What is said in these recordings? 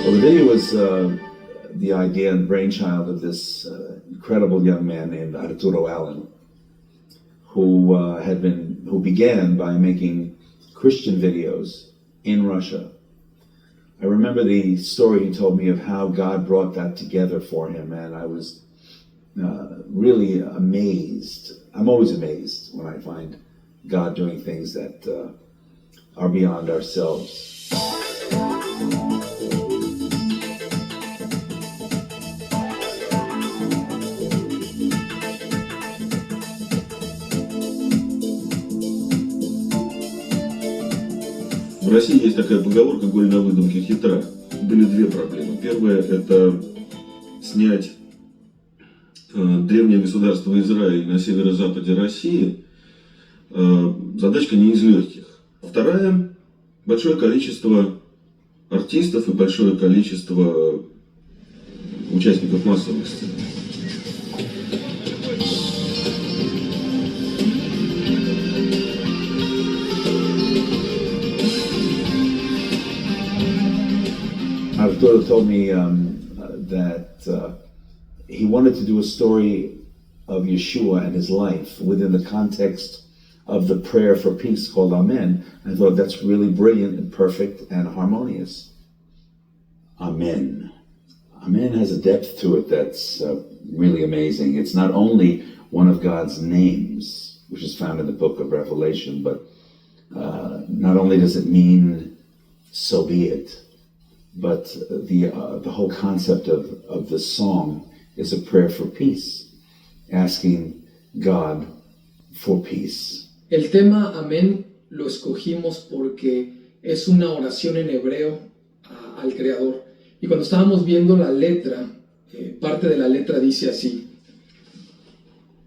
Well, the video was the idea and brainchild of this incredible young man named Arturo Allen, who began by making Christian videos in Russia. I remember the story he told me of how God brought that together for him, and I was really amazed. I'm always amazed when I find God doing things that are beyond ourselves. В России есть такая поговорка «Голь на выдумке хитра». Были две проблемы. Первая – это снять древнее государство Израиль на северо-западе России. Задачка не из легких. Вторая – большое количество артистов и большое количество участников массовых сцен. Arturo told me that he wanted to do a story of Yeshua and his life within the context of the prayer for peace called Amen. I thought that's really brilliant and perfect and harmonious. Amen. Amen has a depth to it that's really amazing. It's not only one of God's names, which is found in the book of Revelation, but not only does it mean so be it, but the whole concept of the song is a prayer for peace, asking God for peace. El tema Amén lo escogimos porque es una oración en hebreo al Creador. Y cuando estábamos viendo la letra, parte de la letra dice así: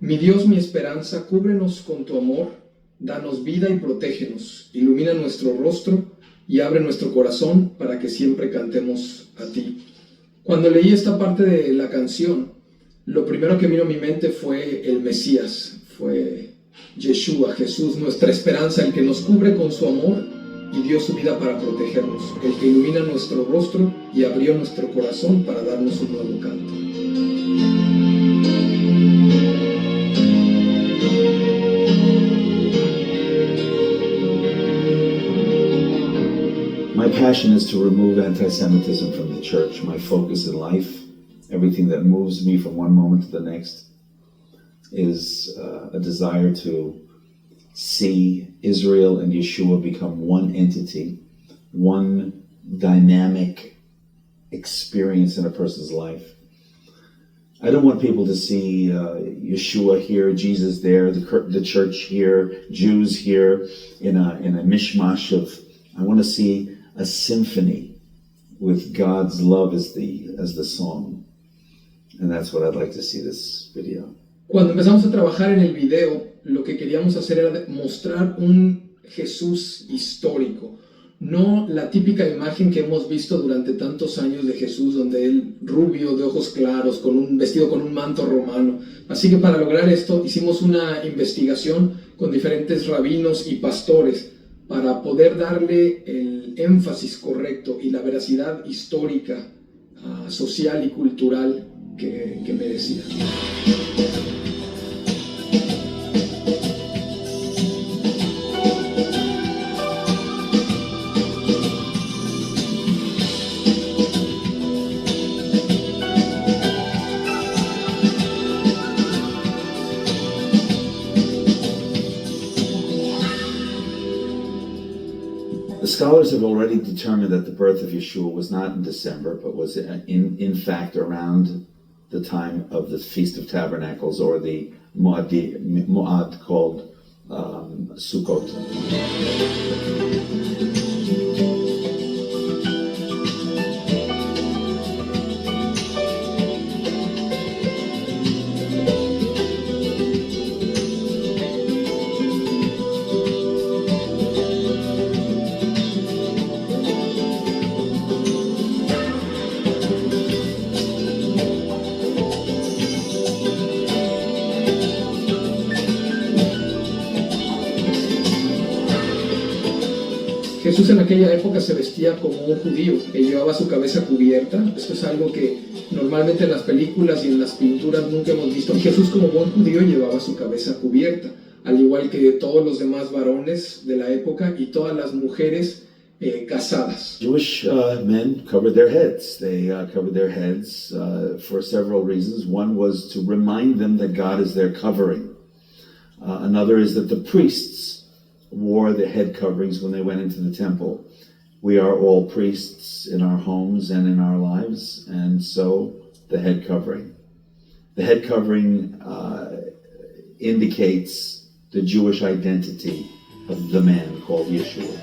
Mi Dios, mi esperanza, cúbrenos con tu amor, danos vida y protégenos, ilumina nuestro rostro y abre nuestro corazón para que siempre cantemos a ti. Cuando leí esta parte de la canción, lo primero que vino a mi mente fue el Mesías, fue Yeshua, Jesús, nuestra esperanza, el que nos cubre con su amor y dio su vida para protegernos, el que ilumina nuestro rostro y abrió nuestro corazón para darnos un nuevo canto. My passion is to remove anti-Semitism from the church. My focus in life, everything that moves me from one moment to the next, is a desire to see Israel and Yeshua become one entity, one dynamic experience in a person's life. I don't want people to see Yeshua here, Jesus there, the church here, Jews here, in a mishmash of. I want to see a symphony with God's love as the song, and that's what I'd like to see this video. Cuando empezamos a trabajar en el video, lo que queríamos hacer era mostrar un Jesús histórico, no la típica imagen que hemos visto durante tantos años de Jesús, donde él rubio, de ojos claros, vestido con un manto romano. Así que para lograr esto hicimos una investigación con diferentes rabinos y pastores para poder darle el énfasis correcto y la veracidad histórica, social y cultural que merecía. The scholars have already determined that the birth of Yeshua was not in December, but was in fact around the time of the Feast of Tabernacles, or the Mo'ad called Sukkot. Jesús en aquel aquella época se vestía como un judío, que llevaba su cabeza cubierta. Esto es algo que normalmente en las películas y en las pinturas nunca hemos visto. Jesús como buen judío llevaba su cabeza cubierta, al igual que todos los demás varones de la época y todas las mujeres casadas. Jewish men covered their heads. They covered their heads for several reasons. One was to remind them that God is their covering. Another is that the priests wore the head coverings when they went into the temple. We are all priests in our homes and in our lives, and so the head covering. The head covering indicates the Jewish identity of the man called Yeshua.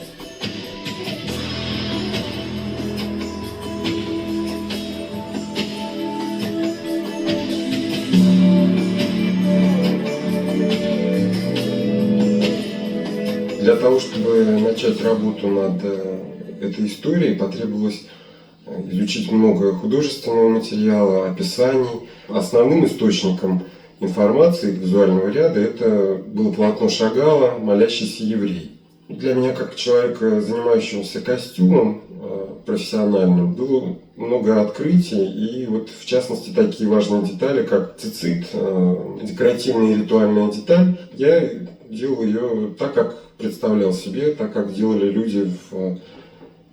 Для того, чтобы начать работу над этой историей, потребовалось изучить много художественного материала, описаний. Основным источником информации визуального ряда это было полотно Шагала «Молящийся еврей». Для меня, как человека, занимающегося костюмом профессиональным, было много открытий, и вот в частности такие важные детали, как цицит, декоративная и ритуальная деталь, я делал ее так, как представлял себе, так, как делали люди в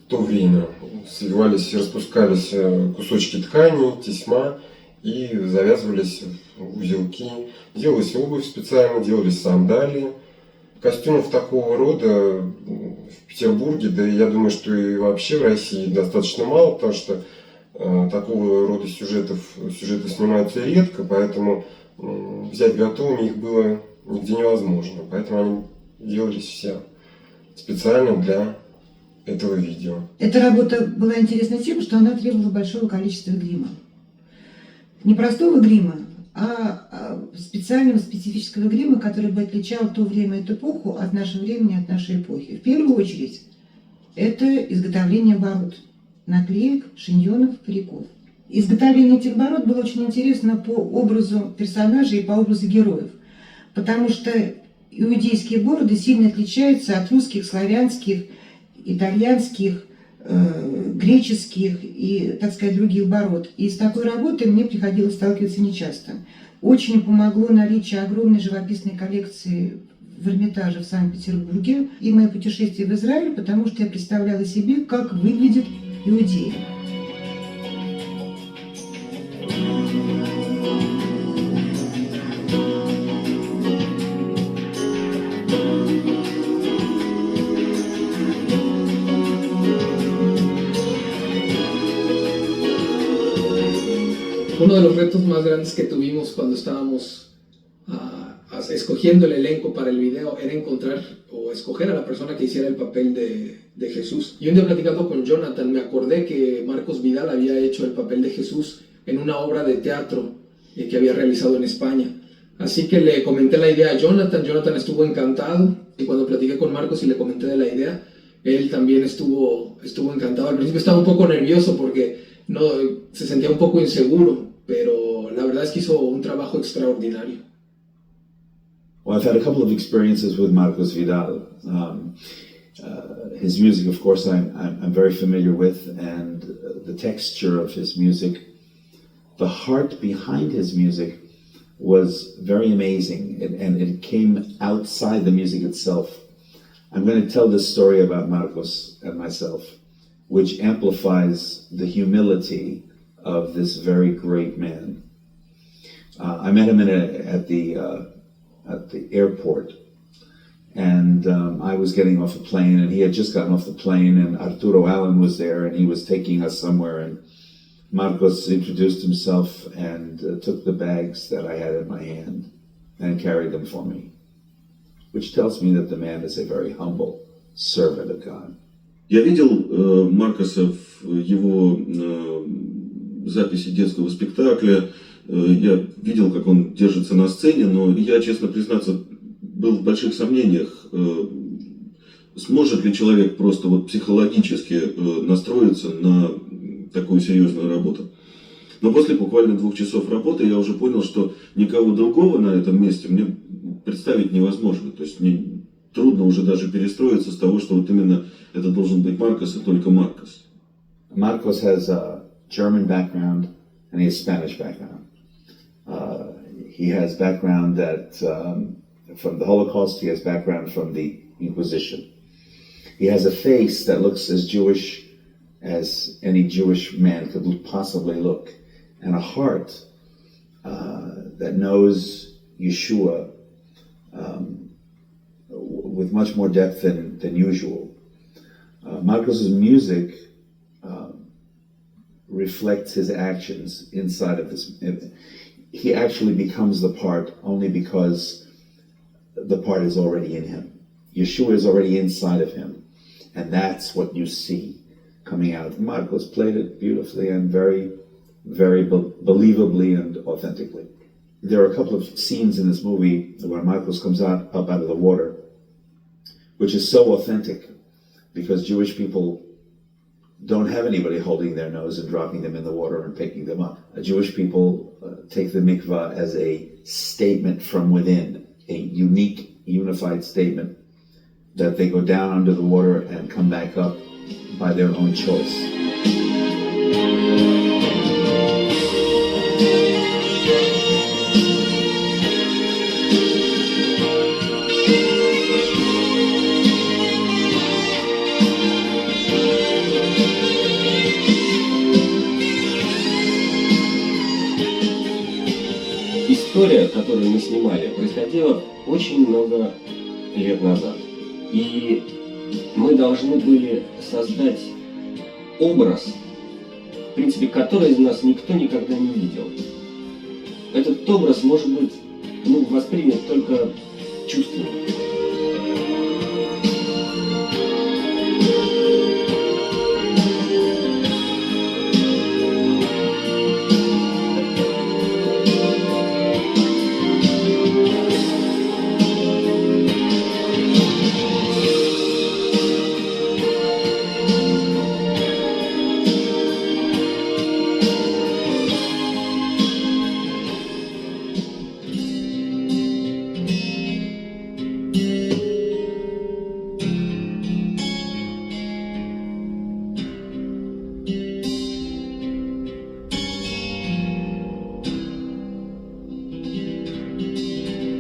то время. Свивались и распускались кусочки ткани, тесьма, и завязывались в узелки. Делалась обувь специально, делались сандалии. Костюмов такого рода в Петербурге, да я думаю, что и вообще в России достаточно мало, потому что такого рода сюжеты снимаются редко, поэтому взять готовыми их было нигде невозможно. Поэтому они делались все специально для этого видео. Эта работа была интересна тем, что она требовала большого количества грима. Не простого грима, а специального специфического грима, который бы отличал то время, эту эпоху от нашего времени, от нашей эпохи. В первую очередь, это изготовление бород, наклеек, шиньонов, париков. Изготовление этих бород было очень интересно по образу персонажей и по образу героев, потому что иудейские бороды сильно отличаются от русских, славянских, итальянских, греческих и, так сказать, других бород. И с такой работой мне приходилось сталкиваться нечасто. Очень помогло наличие огромной живописной коллекции в Эрмитаже в Санкт-Петербурге и мое путешествие в Израиль, потому что я представляла себе, как выглядит иудеи. Uno de los retos más grandes que tuvimos cuando estábamos escogiendo el elenco para el video era encontrar o escoger a la persona que hiciera el papel de Jesús. Y un día platicando con Jonathan me acordé que Marcos Vidal había hecho el papel de Jesús en una obra de teatro que había realizado en España. Así que le comenté la idea a Jonathan. Jonathan estuvo encantado, y cuando platiqué con Marcos y le comenté de la idea, él también estuvo encantado. Al principio estaba un poco nervioso porque se sentía un poco inseguro, pero la verdad es que hizo un trabajo extraordinario. Well, I've had a couple of experiences with Marcos Vidal. His music, of course, I'm very familiar with, and the texture of his music, the heart behind his music was very amazing, and it came outside the music itself. I'm going to tell this story about Marcos and myself, which amplifies the humility of this very great man. I met him at the airport, and I was getting off a plane, and he had just gotten off the plane, and Arturo Allen was there, and he was taking us somewhere, and Marcos introduced himself and took the bags that I had in my hand and carried them for me, which tells me that the man is a very humble servant of God. Я видел Маркоса в его записи детского спектакля, я видел, как он держится на сцене, но я, честно признаться, был в больших сомнениях, сможет ли человек просто вот психологически настроиться на такую серьезную работу. Но после буквально 2 часов работы я уже понял, что никого другого на этом месте мне представить невозможно. То есть трудно уже даже перестроиться с того, что вот именно это должен быть Маркос и только Маркос. Marcos has a German background and he has Spanish background. He has background that from the Holocaust, he has background from the Inquisition. He has a face that looks as Jewish as any Jewish man could possibly look, and a heart that knows Yeshua with much more depth than usual. Marcos's music reflects his actions inside of this. He actually becomes the part only because the part is already in him. Yeshua is already inside of him, and that's what you see coming out. Marcos played it beautifully and very, very believably and authentically. There are a couple of scenes in this movie where Marcos comes up out of the water, which is so authentic because Jewish people don't have anybody holding their nose and dropping them in the water and picking them up. Jewish people take the mikvah as a statement from within, a unique, unified statement that they go down under the water and come back up by their own choice. История, которую мы снимали, происходила очень много лет назад. И мы должны были создать образ, в принципе, который из нас никто никогда не видел. Этот образ может быть воспринят только чувственно.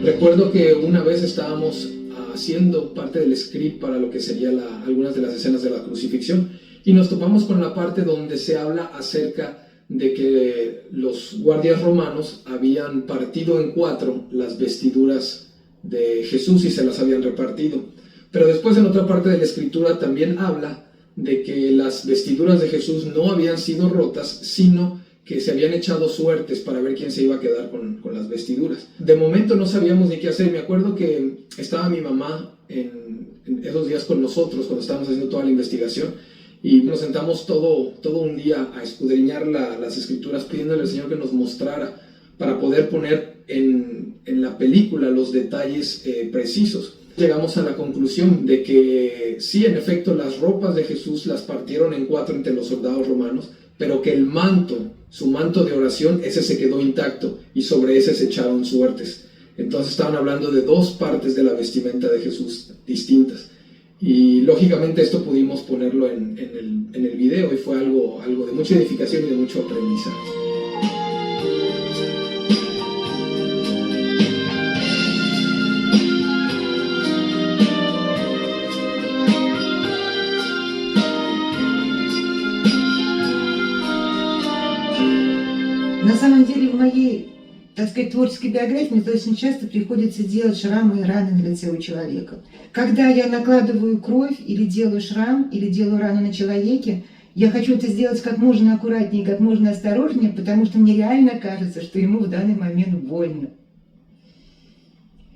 Recuerdo que una vez estábamos haciendo parte del script para lo que sería algunas de las escenas de la crucifixión y nos topamos con la parte donde se habla acerca de que los guardias romanos habían partido en cuatro las vestiduras de Jesús y se las habían repartido. Pero después en otra parte de la escritura también habla de que las vestiduras de Jesús no habían sido rotas, sino que se habían echado suertes para ver quién se iba a quedar con las vestiduras. De momento no sabíamos ni qué hacer. Me acuerdo que estaba mi mamá en esos días con nosotros cuando estábamos haciendo toda la investigación y nos sentamos todo un día a escudriñar las escrituras pidiéndole al Señor que nos mostrara para poder poner en la película los detalles precisos. Llegamos a la conclusión de que sí, en efecto, las ropas de Jesús las partieron en cuatro entre los soldados romanos, pero que el manto, su manto de oración, ese se quedó intacto y sobre ese se echaron suertes. Entonces estaban hablando de dos partes de la vestimenta de Jesús distintas. Y lógicamente esto pudimos ponerlo en el video y fue algo de mucha edificación y de mucho aprendizaje. На самом деле в моей, так сказать, творческой биографии мне очень часто приходится делать шрамы и раны на лице у человека. Когда я накладываю кровь или делаю шрам, или делаю рану на человеке, я хочу это сделать как можно аккуратнее, как можно осторожнее, потому что мне реально кажется, что ему в данный момент больно.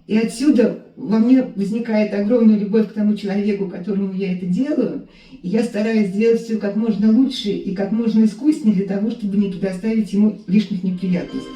И отсюда во мне возникает огромная любовь к тому человеку, которому я это делаю. И я стараюсь сделать все как можно лучше и как можно искуснее для того, чтобы не предоставить ему лишних неприятностей.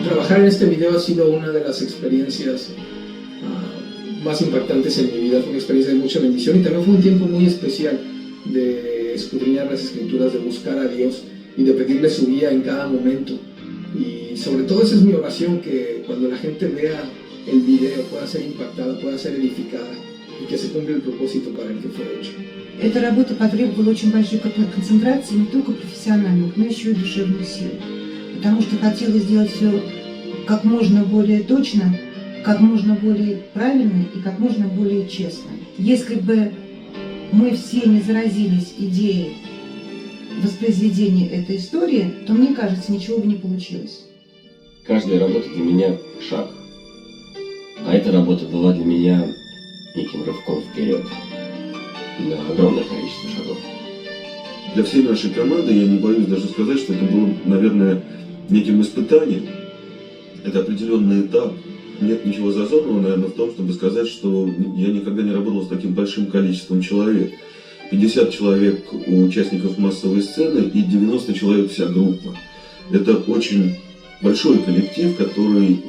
Trabajar en este video ha sido una de las experiencias más impactantes en mi vida. Fue una experiencia de mucha bendición y también fue un tiempo muy especial de escudriñar las escrituras, de buscar a Dios y de pedirle su guía en cada momento. Y sobre todo esa es mi oración, que cuando la gente vea el video pueda ser impactada, pueda ser edificada y que se cumpla el propósito para el que fue hecho. Эта работа потребовала очень большой концентрации не только профессиональных, но еще и душевных сил. Потому что хотела сделать все как можно более точно, как можно более правильно и как можно более честно. Если бы мы все не заразились идеей воспроизведения этой истории, то, мне кажется, ничего бы не получилось. Каждая работа для меня шаг. А эта работа была для меня неким рывком вперед на огромное количество шагов. Для всей нашей команды, я не боюсь даже сказать, что это было, наверное, неким испытанием. Это определенный этап. Нет ничего зазорного, наверное, в том, чтобы сказать, что я никогда не работал с таким большим количеством человек. 50 человек у участников массовой сцены и 90 человек вся группа. Это очень большой коллектив, который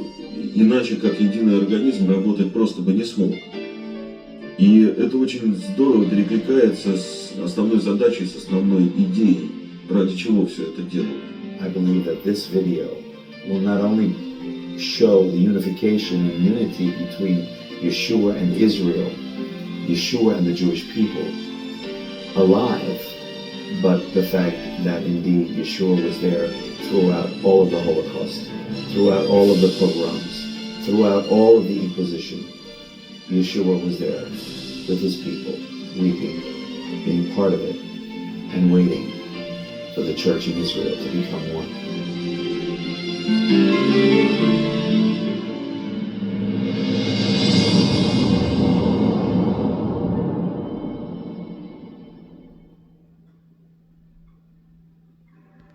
иначе как единый организм работать просто бы не смог. И это очень здорово перекликается с основной задачей, с основной идеей, ради чего все это делают. I believe that this video will not only show the unification and unity between Yeshua and Israel, Yeshua and the Jewish people alive, but the fact that indeed Yeshua was there throughout all of the Holocaust, throughout all of the pogroms, throughout all of the Inquisition. Yeshua was there with his people, weeping, being part of it, and waiting for the church in Israel to become one.